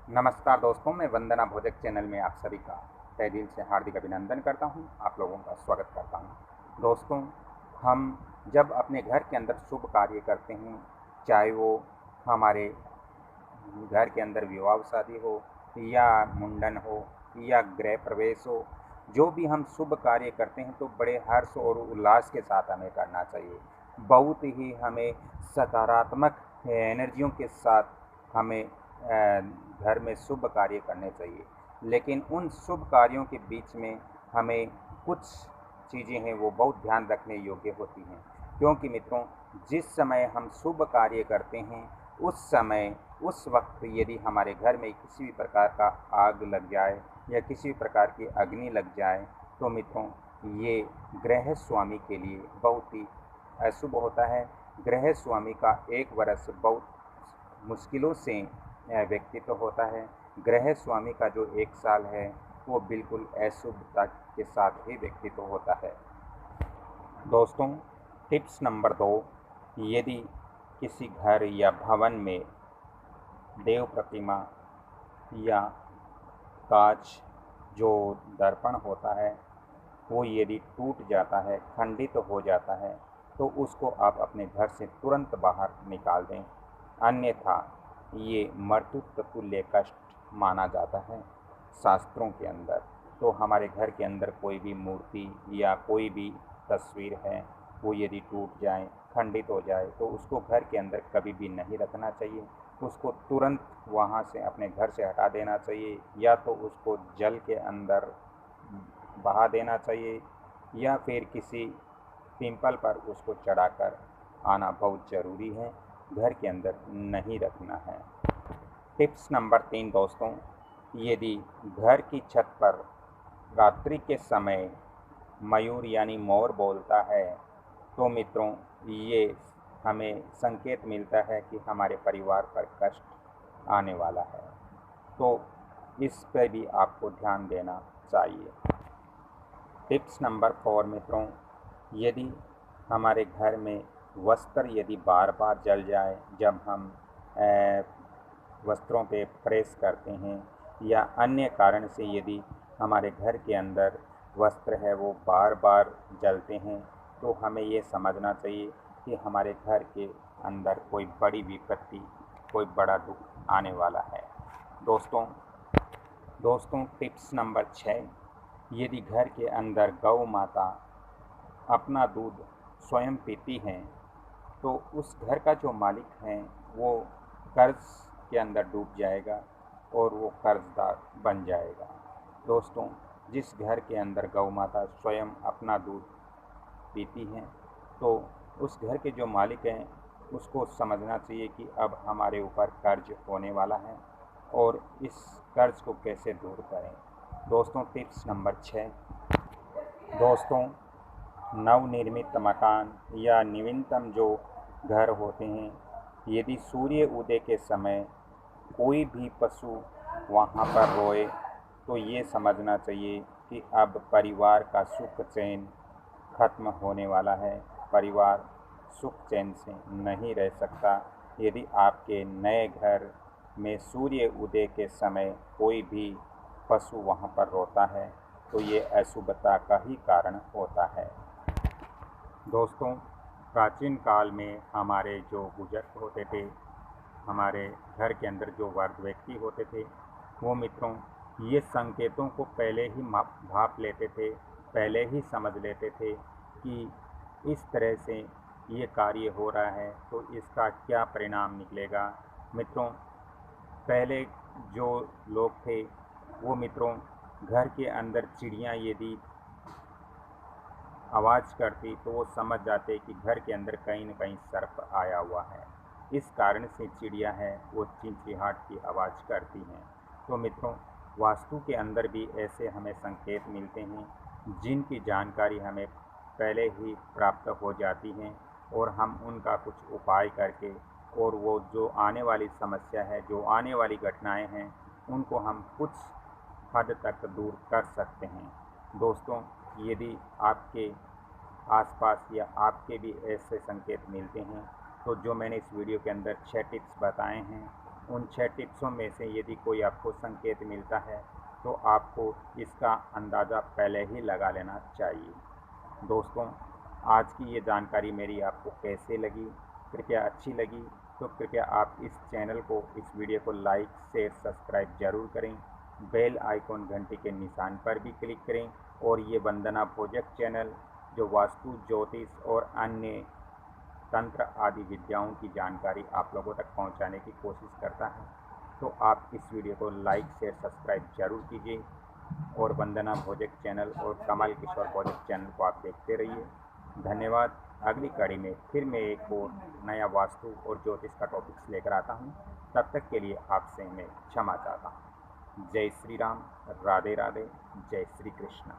नमस्कार दोस्तों, मैं वंदना भोजक चैनल में आप सभी का तहे दिल से हार्दिक अभिनंदन करता हूं। आप लोगों का स्वागत करता हूं। दोस्तों, हम जब अपने घर के अंदर शुभ कार्य करते हैं, चाहे वो हमारे घर के अंदर विवाह शादी हो या मुंडन हो या गृह प्रवेश हो, जो भी हम शुभ कार्य करते हैं तो बड़े हर्ष और उल्लास के साथ हमें करना चाहिए। बहुत ही हमें सकारात्मक एनर्जियों के साथ हमें घर में शुभ कार्य करने चाहिए। लेकिन उन शुभ कार्यों के बीच में हमें कुछ चीज़ें हैं वो बहुत ध्यान रखने योग्य होती हैं, क्योंकि मित्रों, जिस समय हम शुभ कार्य करते हैं उस वक्त यदि हमारे घर में किसी भी प्रकार का आग लग जाए या किसी भी प्रकार की अग्नि लग जाए तो मित्रों, ये गृह स्वामी के लिए बहुत ही अशुभ होता है। गृह स्वामी का 1 वर्ष बहुत मुश्किलों से व्यक्तित्व होता है। गृह स्वामी का जो 1 साल है वो बिल्कुल अशुभता के साथ ही व्यक्तित्व होता है। दोस्तों, टिप्स नंबर 2, यदि किसी घर या भवन में देव प्रतिमा या कांच जो दर्पण होता है वो यदि टूट जाता है, खंडित हो जाता है, तो उसको आप अपने घर से तुरंत बाहर निकाल दें, अन्यथा ये मर्त्युत तुल्य कष्ट माना जाता है शास्त्रों के अंदर। तो हमारे घर के अंदर कोई भी मूर्ति या कोई भी तस्वीर है वो यदि टूट जाए, खंडित हो जाए, तो उसको घर के अंदर कभी भी नहीं रखना चाहिए। उसको तुरंत वहाँ से अपने घर से हटा देना चाहिए, या तो उसको जल के अंदर बहा देना चाहिए या फिर किसी पिंपल पर उसको चढ़ाकर आना बहुत ज़रूरी है। घर के अंदर नहीं रखना है। टिप्स नंबर 3 दोस्तों, यदि घर की छत पर रात्रि के समय मयूर यानी मोर बोलता है तो मित्रों, ये हमें संकेत मिलता है कि हमारे परिवार पर कष्ट आने वाला है, तो इस पर भी आपको ध्यान देना चाहिए। टिप्स नंबर 4 मित्रों, यदि हमारे घर में वस्त्र यदि बार बार जल जाए जब हम वस्त्रों पे प्रेस करते हैं, या अन्य कारण से यदि हमारे घर के अंदर वस्त्र है वो बार बार जलते हैं, तो हमें ये समझना चाहिए कि हमारे घर के अंदर कोई बड़ी विपत्ति, कोई बड़ा दुख आने वाला है। दोस्तों, टिप्स नंबर 6, यदि घर के अंदर गौ माता अपना दूध स्वयं पीती हैं तो उस घर का जो मालिक है वो कर्ज के अंदर डूब जाएगा और वो कर्जदार बन जाएगा। दोस्तों, जिस घर के अंदर गौ माता स्वयं अपना दूध पीती हैं तो उस घर के जो मालिक हैं उसको समझना चाहिए कि अब हमारे ऊपर कर्ज होने वाला है और इस कर्ज को कैसे दूर करें। दोस्तों, टिप्स नंबर 6, दोस्तों, नवनिर्मित मकान या नवीनतम जो घर होते हैं, यदि सूर्य उदय के समय कोई भी पशु वहाँ पर रोए तो ये समझना चाहिए कि अब परिवार का सुख चैन खत्म होने वाला है। परिवार सुख चैन से नहीं रह सकता। यदि आपके नए घर में सूर्य उदय के समय कोई भी पशु वहाँ पर रोता है तो ये अशुभता का ही कारण होता है। दोस्तों, प्राचीन काल में हमारे जो बुजुर्ग होते थे, हमारे घर के अंदर जो वर्ग व्यक्ति होते थे, वो मित्रों ये संकेतों को पहले ही भाप लेते थे, पहले ही समझ लेते थे कि इस तरह से ये कार्य हो रहा है तो इसका क्या परिणाम निकलेगा। मित्रों, पहले जो लोग थे वो मित्रों घर के अंदर चिड़ियाँ यदि आवाज़ करती तो वो समझ जाते कि घर के अंदर कहीं न कहीं सर्प आया हुआ है। इस कारण से चिड़िया है वो चिंचिहाट की आवाज़ करती हैं। तो मित्रों, वास्तु के अंदर भी ऐसे हमें संकेत मिलते हैं जिनकी जानकारी हमें पहले ही प्राप्त हो जाती हैं और हम उनका कुछ उपाय करके और वो जो आने वाली समस्या है, जो आने वाली घटनाएं हैं, उनको हम कुछ हद तक दूर कर सकते हैं। दोस्तों, यदि आपके आसपास या आपके भी ऐसे संकेत मिलते हैं तो जो मैंने इस वीडियो के अंदर 6 टिप्स बताए हैं उन 6 टिप्सों में से यदि कोई आपको संकेत मिलता है तो आपको इसका अंदाज़ा पहले ही लगा लेना चाहिए। दोस्तों, आज की ये जानकारी मेरी आपको कैसे लगी? कृपया अच्छी लगी तो कृपया आप इस चैनल को, इस वीडियो को लाइक, शेयर, सब्सक्राइब ज़रूर करें। बेल आइकॉन घंटी के निशान पर भी क्लिक करें और ये वंदना भोजक चैनल जो वास्तु, ज्योतिष और अन्य तंत्र आदि विद्याओं की जानकारी आप लोगों तक पहुंचाने की कोशिश करता है, तो आप इस वीडियो को लाइक, शेयर, सब्सक्राइब जरूर कीजिए और वंदना भोजक चैनल और कमल किशोर भोजक चैनल को आप देखते रहिए। धन्यवाद। अगली कड़ी में फिर मैं एक और नया वास्तु और ज्योतिष का टॉपिक्स लेकर आता हूँ। तब तक के लिए आपसे मैं क्षमा चाहता हूँ। जय श्री राम, राधे राधे, जय श्री कृष्ण।